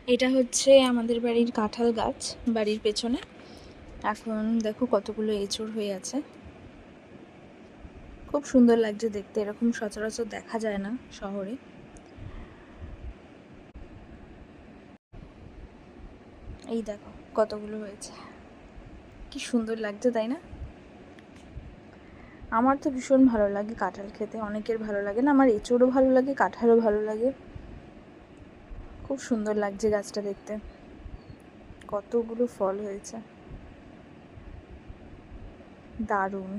এটা হচ্ছে আমাদের বাড়ির কাঁঠাল গাছ, বাড়ির পেছনে। এখন দেখো কতগুলো এঁচড় হয়ে আছে, খুব সুন্দর লাগছে দেখতে। এরকম সচরাচর দেখা যায় না শহরে। এই দেখো কতগুলো হয়েছে, কি সুন্দর লাগছে তাই না? আমার তো ভীষণ ভালো লাগে কাঁঠাল খেতে, অনেকের ভালো লাগে না। আমার এঁচড়ও ভালো লাগে, কাঁঠালও ভালো লাগে। খুব সুন্দর লাগছে গাছটা দেখতে, কতগুলো ফল হয়েছে, দারুণ।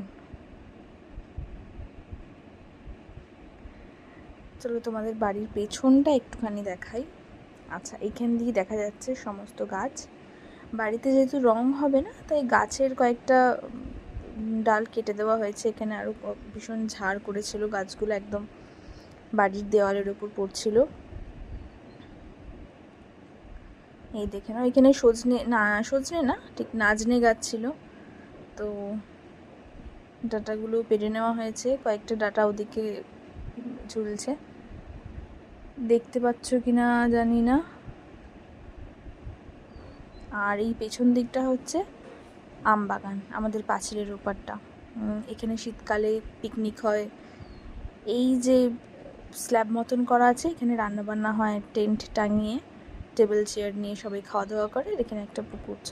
চলো তোমাদের বাড়ির পেছনটা একটুখানি দেখাই। আচ্ছা, এইখান দিয়ে দেখা যাচ্ছে সমস্ত গাছ। বাড়িতে যেহেতু রং হবে না, তাই গাছের কয়েকটা ডাল কেটে দেওয়া হয়েছে। এখানে আরও ভীষণ ঝাড় করেছিল, গাছগুলো একদম বাড়ির দেওয়ালের ওপর পড়ছিল। এই দেখে নাও, এখানে সজনে না ঠিক নাজনে গাছ ছিল, তো ডাঁটাগুলো পেরে নেওয়া হয়েছে। কয়েকটা ডাঁটা ওদিকে ঝুলছে, দেখতে পাচ্ছ কিনা জানি না। আর এই পেছন দিকটা হচ্ছে আম বাগান, আমাদের পাঁচিলের ওপারটা। এখানে শীতকালে পিকনিক হয়। এই যে স্ল্যাব মতন করা আছে, এখানে রান্নাবান্না হয়, টেন্ট টাঙিয়ে টেবিল চেয়ার নিয়ে সবাই খাওয়া দাওয়া করে। এখানে একটা পুকুর।